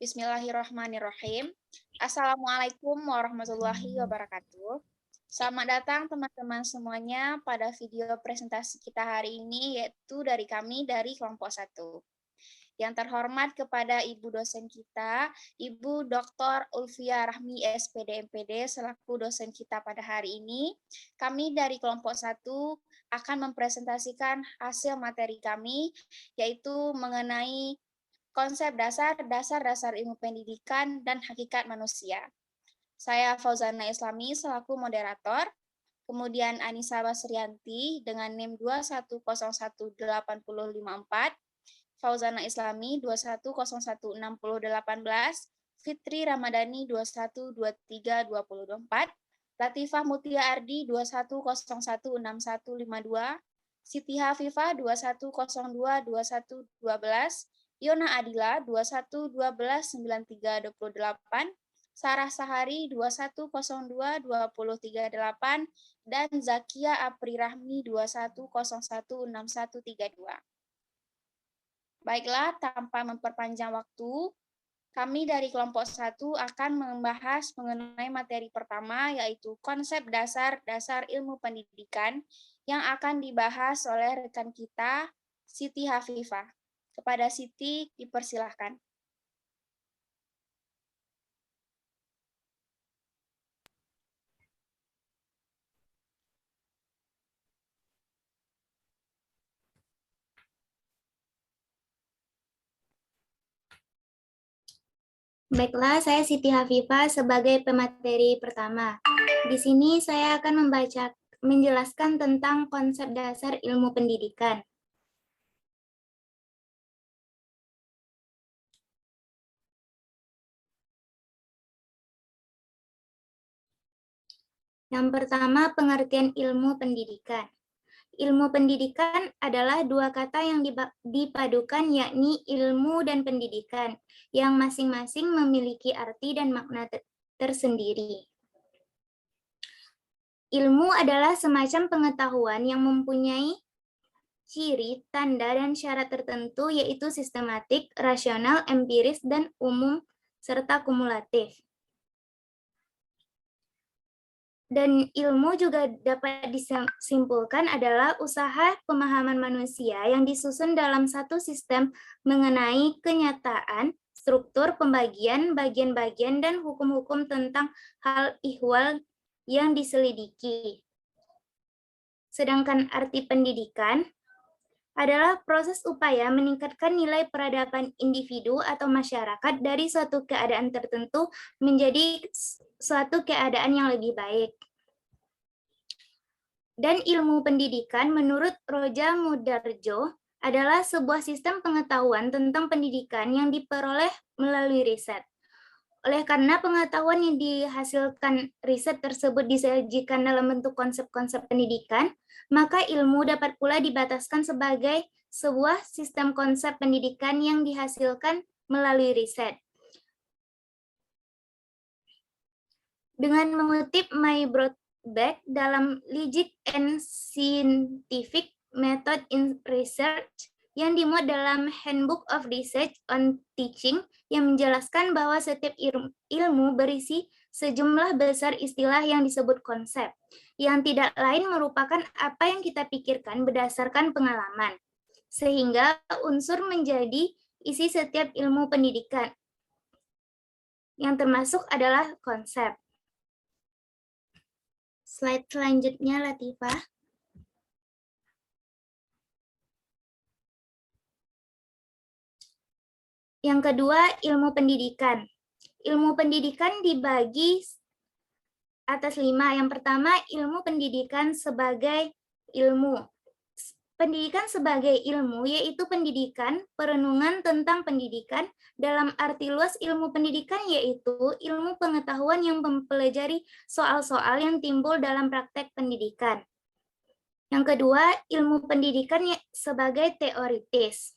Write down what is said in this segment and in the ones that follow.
Bismillahirrahmanirrahim. Assalamualaikum warahmatullahi wabarakatuh. Selamat datang teman-teman semuanya pada video presentasi kita hari ini, yaitu dari kami dari kelompok 1. Yang terhormat kepada Ibu dosen kita, Ibu Dr. Ulfia Rahmi SPD MPD selaku dosen kita pada hari ini. Kami dari kelompok 1 akan mempresentasikan hasil materi kami, yaitu mengenai konsep dasar ilmu pendidikan dan hakikat manusia. Saya Fauzana Islami selaku moderator, kemudian Anissa Basrianti dengan NIM 2101854, Fauzana Islami 2101618, Fitri Ramadhani 21232024, Latifah Mutia Ardi 21016152, Siti Hafifah 21022112, Yona Adila 21129328, Sarah Sahari 21022038, dan Zakia Apri Rahmi 21016132. Baiklah, tanpa memperpanjang waktu, kami dari kelompok 1 akan membahas mengenai materi pertama, yaitu konsep dasar ilmu pendidikan yang akan dibahas oleh rekan kita, Siti Hafifah. Kepada Siti, dipersilahkan. Baiklah, saya Siti Hafifah sebagai pemateri pertama. Di sini saya akan menjelaskan tentang konsep dasar ilmu pendidikan. Yang pertama, pengertian ilmu pendidikan. Ilmu pendidikan adalah dua kata yang dipadukan, yakni ilmu dan pendidikan, yang masing-masing memiliki arti dan makna tersendiri. Ilmu adalah semacam pengetahuan yang mempunyai ciri, tanda, dan syarat tertentu, yaitu sistematik, rasional, empiris, dan umum, serta kumulatif. Dan ilmu juga dapat disimpulkan adalah usaha pemahaman manusia yang disusun dalam satu sistem mengenai kenyataan, struktur, pembagian, bagian-bagian, dan hukum-hukum tentang hal ihwal yang diselidiki. Sedangkan arti pendidikan adalah proses upaya meningkatkan nilai peradaban individu atau masyarakat dari suatu keadaan tertentu menjadi suatu keadaan yang lebih baik. Dan ilmu pendidikan menurut Roja Mudarjo adalah sebuah sistem pengetahuan tentang pendidikan yang diperoleh melalui riset. Oleh karena pengetahuan yang dihasilkan riset tersebut disajikan dalam bentuk konsep-konsep pendidikan, maka ilmu dapat pula dibataskan sebagai sebuah sistem konsep pendidikan yang dihasilkan melalui riset. Dengan mengutip My Broadback dalam Logic and Scientific Method in Research yang dimuat dalam Handbook of Research on Teaching, yang menjelaskan bahwa setiap ilmu berisi sejumlah besar istilah yang disebut konsep, yang tidak lain merupakan apa yang kita pikirkan berdasarkan pengalaman, sehingga unsur menjadi isi setiap ilmu pendidikan, yang termasuk adalah konsep. Slide selanjutnya, Latifah. Yang kedua, ilmu pendidikan. Ilmu pendidikan dibagi atas 5. Yang pertama, ilmu pendidikan sebagai ilmu. Pendidikan sebagai ilmu yaitu pendidikan, perenungan tentang pendidikan. Dalam arti luas, ilmu pendidikan yaitu ilmu pengetahuan yang mempelajari soal-soal yang timbul dalam praktek pendidikan. Yang kedua, ilmu pendidikan sebagai teoritis.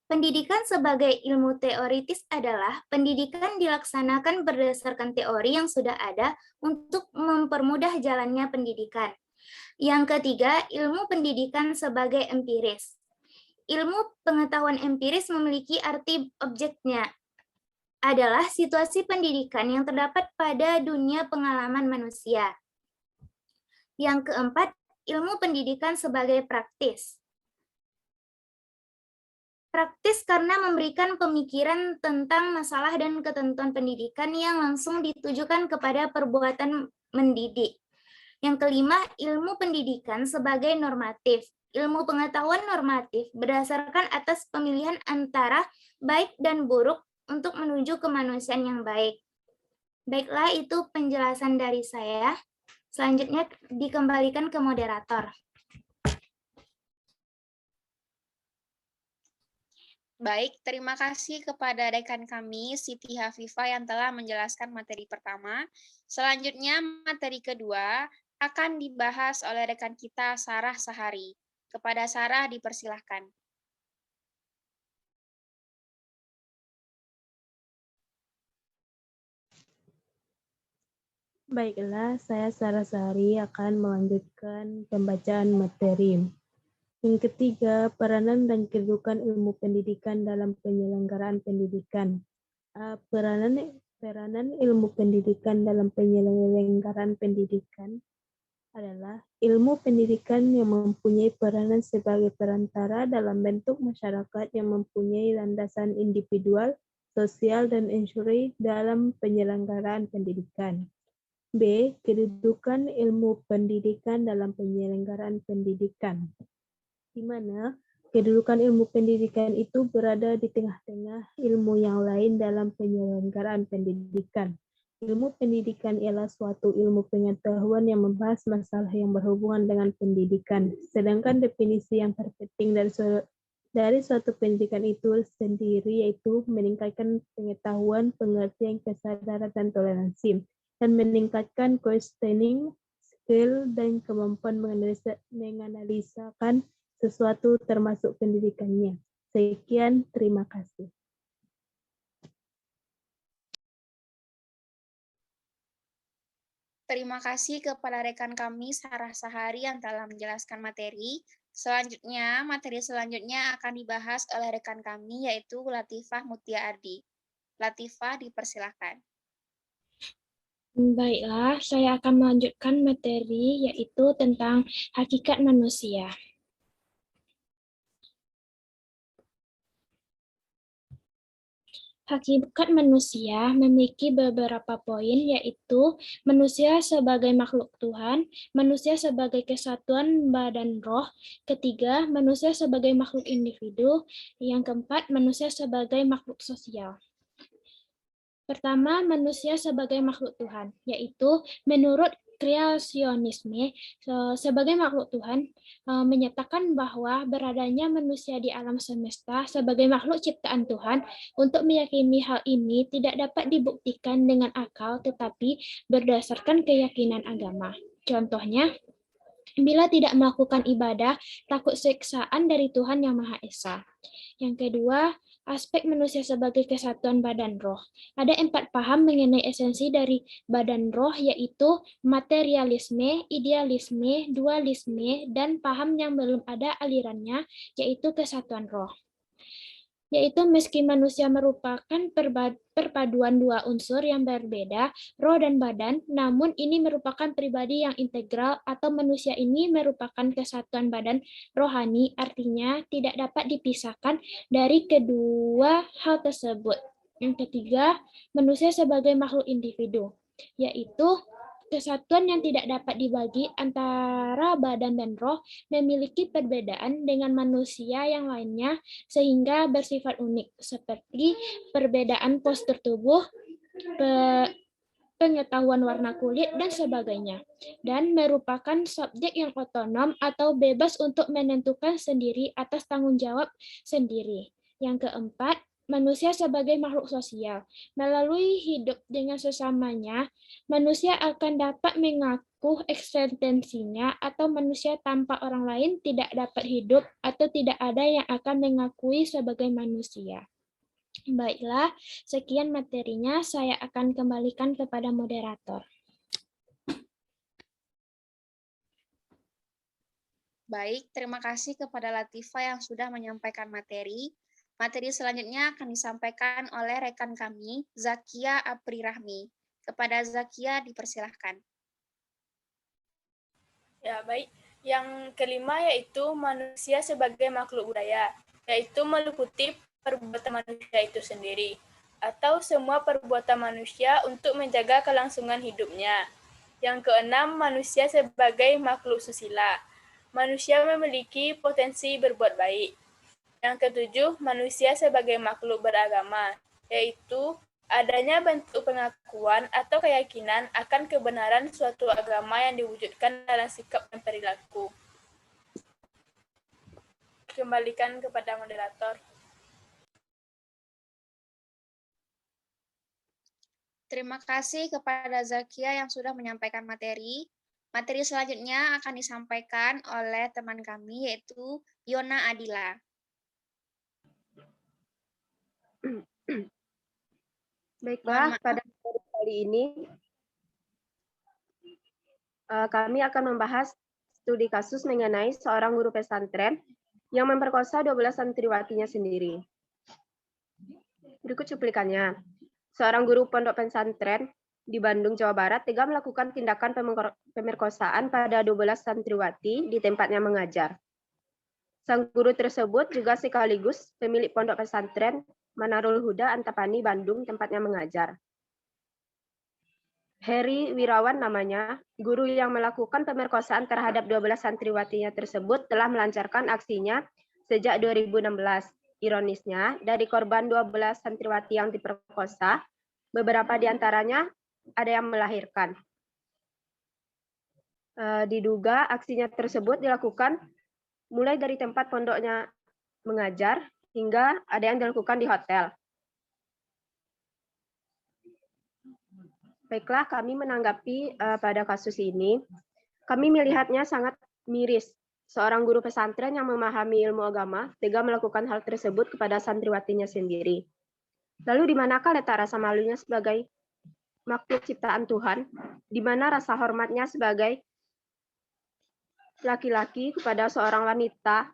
Pendidikan sebagai ilmu teoritis adalah pendidikan dilaksanakan berdasarkan teori yang sudah ada untuk mempermudah jalannya pendidikan. Yang ketiga, ilmu pendidikan sebagai empiris. Ilmu pengetahuan empiris memiliki arti objeknya. adalah situasi pendidikan yang terdapat pada dunia pengalaman manusia. Yang keempat, ilmu pendidikan sebagai praktis. Praktis karena memberikan pemikiran tentang masalah dan ketentuan pendidikan yang langsung ditujukan kepada perbuatan mendidik. Yang kelima, ilmu pendidikan sebagai normatif. Ilmu pengetahuan normatif berdasarkan atas pemilihan antara baik dan buruk untuk menuju kemanusiaan yang baik. Baiklah, itu penjelasan dari saya. Selanjutnya dikembalikan ke moderator. Baik, terima kasih kepada rekan kami, Siti Hafifah yang telah menjelaskan materi pertama. Selanjutnya, materi kedua akan dibahas oleh rekan kita, Sarah Sahari. Kepada Sarah, dipersilahkan. Baiklah, saya Sarah Sahari akan melanjutkan pembacaan materi. Yang ketiga, peranan dan kedudukan ilmu pendidikan dalam penyelenggaraan pendidikan. Peranan ilmu pendidikan dalam penyelenggaraan pendidikan adalah ilmu pendidikan yang mempunyai peranan sebagai perantara dalam bentuk masyarakat yang mempunyai landasan individual, sosial, dan insyuri dalam penyelenggaraan pendidikan. B. Kedudukan ilmu pendidikan dalam penyelenggaraan pendidikan, di mana kedudukan ilmu pendidikan itu berada di tengah-tengah ilmu yang lain dalam penyelenggaraan pendidikan. Ilmu pendidikan ialah suatu ilmu pengetahuan yang membahas masalah yang berhubungan dengan pendidikan, sedangkan definisi yang terpenting dari suatu pendidikan itu sendiri yaitu meningkatkan pengetahuan, pengertian, kesadaran, dan toleransi, dan meningkatkan questioning skill dan kemampuan menganalisakan sesuatu termasuk pendidikannya. Sekian, terima kasih. Terima kasih kepada rekan kami, Sarah Sahari yang telah menjelaskan materi. Selanjutnya, materi selanjutnya akan dibahas oleh rekan kami, yaitu Latifah Mutia Ardi. Latifah, dipersilahkan. Baiklah, saya akan melanjutkan materi yaitu tentang hakikat manusia. Hakikat manusia memiliki beberapa poin, yaitu manusia sebagai makhluk Tuhan, manusia sebagai kesatuan badan roh, ketiga, manusia sebagai makhluk individu, yang keempat, manusia sebagai makhluk sosial. Pertama, manusia sebagai makhluk Tuhan, yaitu menurut kreasionisme sebagai makhluk Tuhan menyatakan bahwa beradanya manusia di alam semesta sebagai makhluk ciptaan Tuhan. Untuk meyakini hal ini tidak dapat dibuktikan dengan akal tetapi berdasarkan keyakinan agama. Contohnya, bila tidak melakukan ibadah, takut siksaan dari Tuhan Yang Maha Esa. Yang kedua, aspek manusia sebagai kesatuan badan roh. Ada 4 paham mengenai esensi dari badan roh, yaitu materialisme, idealisme, dualisme, dan paham yang belum ada alirannya, yaitu kesatuan roh. Yaitu meski manusia merupakan perpaduan dua unsur yang berbeda, roh dan badan, namun ini merupakan pribadi yang integral atau manusia ini merupakan kesatuan badan rohani, artinya tidak dapat dipisahkan dari kedua hal tersebut. Yang ketiga, manusia sebagai makhluk individu, yaitu kesatuan yang tidak dapat dibagi antara badan dan roh, memiliki perbedaan dengan manusia yang lainnya sehingga bersifat unik, seperti perbedaan postur tubuh, pengetahuan warna kulit, dan sebagainya, dan merupakan subjek yang otonom atau bebas untuk menentukan sendiri atas tanggung jawab sendiri. Yang keempat, manusia sebagai makhluk sosial. Melalui hidup dengan sesamanya, manusia akan dapat mengaku eksistensinya, atau manusia tanpa orang lain tidak dapat hidup atau tidak ada yang akan mengakui sebagai manusia. Baiklah, sekian materinya, saya akan kembalikan kepada moderator. Baik, terima kasih kepada Latifah yang sudah menyampaikan materi. Materi selanjutnya akan disampaikan oleh rekan kami, Zakia Apri Rahmi. Kepada Zakia dipersilahkan. Ya, baik. Yang kelima yaitu manusia sebagai makhluk budaya, yaitu meliputi perbuatan manusia itu sendiri, atau semua perbuatan manusia untuk menjaga kelangsungan hidupnya. Yang keenam, manusia sebagai makhluk susila. Manusia memiliki potensi berbuat baik. Yang ketujuh, manusia sebagai makhluk beragama, yaitu adanya bentuk pengakuan atau keyakinan akan kebenaran suatu agama yang diwujudkan dalam sikap dan perilaku. Kembalikan kepada moderator. Terima kasih kepada Zakia yang sudah menyampaikan materi. Materi selanjutnya akan disampaikan oleh teman kami, yaitu Yona Adila. Baiklah, pada kali ini kami akan membahas studi kasus mengenai seorang guru pesantren yang memperkosa 12 santriwatinya sendiri. Berikut cuplikannya. Seorang guru pondok pesantren di Bandung, Jawa Barat tega melakukan tindakan pemerkosaan pada 12 santriwati di tempatnya mengajar. Sang guru tersebut juga sekaligus pemilik pondok pesantren Manarul Huda Antapani, Bandung, tempatnya mengajar. Heri Wirawan namanya, guru yang melakukan pemerkosaan terhadap 12 santriwatinya tersebut telah melancarkan aksinya sejak 2016. Ironisnya, dari korban 12 santriwati yang diperkosa, beberapa di antaranya ada yang melahirkan. Diduga aksinya tersebut dilakukan mulai dari tempat pondoknya mengajar, hingga ada yang dilakukan di hotel. Baiklah, kami menanggapi pada kasus ini, kami melihatnya sangat miris. Seorang guru pesantren yang memahami ilmu agama tega melakukan hal tersebut kepada santriwatinya sendiri. Lalu di manakah letak rasa malunya sebagai makhluk ciptaan Tuhan? Di mana rasa hormatnya sebagai laki-laki kepada seorang wanita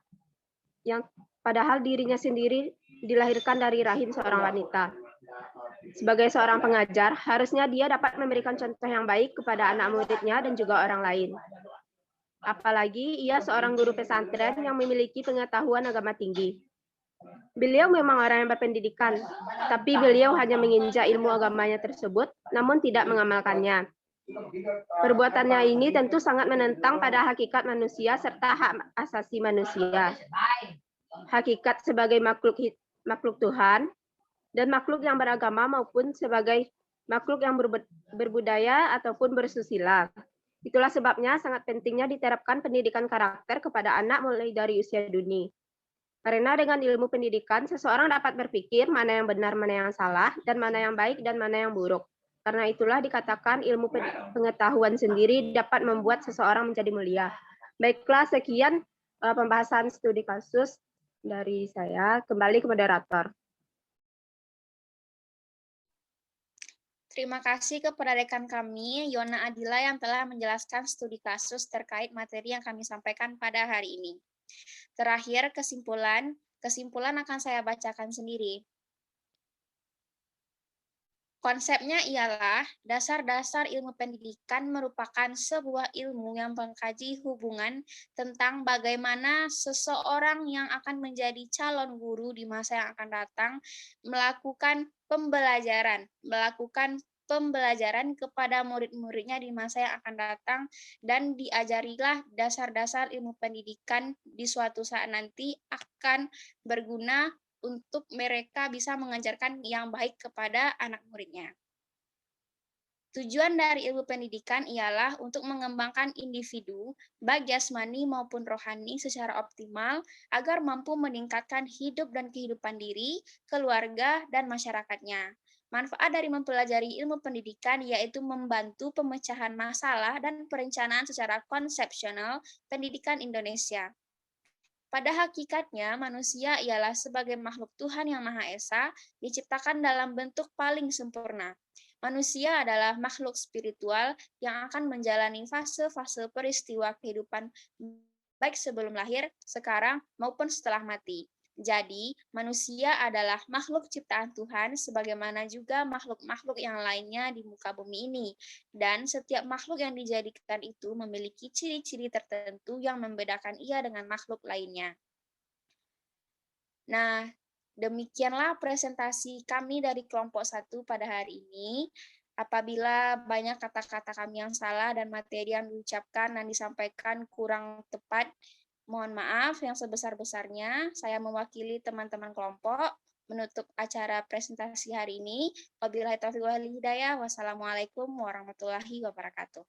yang padahal dirinya sendiri dilahirkan dari rahim seorang wanita. Sebagai seorang pengajar, harusnya dia dapat memberikan contoh yang baik kepada anak muridnya dan juga orang lain. Apalagi ia seorang guru pesantren yang memiliki pengetahuan agama tinggi. Beliau memang orang yang berpendidikan, tapi beliau hanya menginjak ilmu agamanya tersebut, namun tidak mengamalkannya. Perbuatannya ini tentu sangat menentang pada hakikat manusia serta hak asasi manusia. Hakikat sebagai makhluk Tuhan dan makhluk yang beragama maupun sebagai makhluk yang berbudaya ataupun bersusila. Itulah sebabnya sangat pentingnya diterapkan pendidikan karakter kepada anak mulai dari usia dini. Karena dengan ilmu pendidikan, seseorang dapat berpikir mana yang benar, mana yang salah, dan mana yang baik dan mana yang buruk. Karena itulah dikatakan ilmu pengetahuan sendiri dapat membuat seseorang menjadi mulia. Baiklah, sekian pembahasan studi kasus dari saya. Kembali ke moderator. Terima kasih kepada rekan kami, Yona Adila, yang telah menjelaskan studi kasus terkait materi yang kami sampaikan pada hari ini. Terakhir, kesimpulan akan saya bacakan sendiri. Konsepnya ialah dasar-dasar ilmu pendidikan merupakan sebuah ilmu yang mengkaji hubungan tentang bagaimana seseorang yang akan menjadi calon guru di masa yang akan datang melakukan pembelajaran kepada murid-muridnya di masa yang akan datang, dan diajarilah dasar-dasar ilmu pendidikan di suatu saat nanti akan berguna untuk mereka bisa mengajarkan yang baik kepada anak muridnya. Tujuan dari ilmu pendidikan ialah untuk mengembangkan individu, baik jasmani maupun rohani secara optimal, agar mampu meningkatkan hidup dan kehidupan diri, keluarga, dan masyarakatnya. Manfaat dari mempelajari ilmu pendidikan yaitu membantu pemecahan masalah dan perencanaan secara konsepsional pendidikan Indonesia. Pada hakikatnya, manusia ialah sebagai makhluk Tuhan yang Maha Esa, diciptakan dalam bentuk paling sempurna. Manusia adalah makhluk spiritual yang akan menjalani fase-fase peristiwa kehidupan baik sebelum lahir, sekarang, maupun setelah mati. Jadi, manusia adalah makhluk ciptaan Tuhan sebagaimana juga makhluk-makhluk yang lainnya di muka bumi ini. Dan setiap makhluk yang dijadikan itu memiliki ciri-ciri tertentu yang membedakan ia dengan makhluk lainnya. Nah, demikianlah presentasi kami dari kelompok 1 pada hari ini. Apabila banyak kata-kata kami yang salah dan materi yang diucapkan dan disampaikan kurang tepat, mohon maaf yang sebesar-besarnya. Saya mewakili teman-teman kelompok menutup acara presentasi hari ini. Wabillahi taufiq wal hidayah. Wassalamualaikum warahmatullahi wabarakatuh.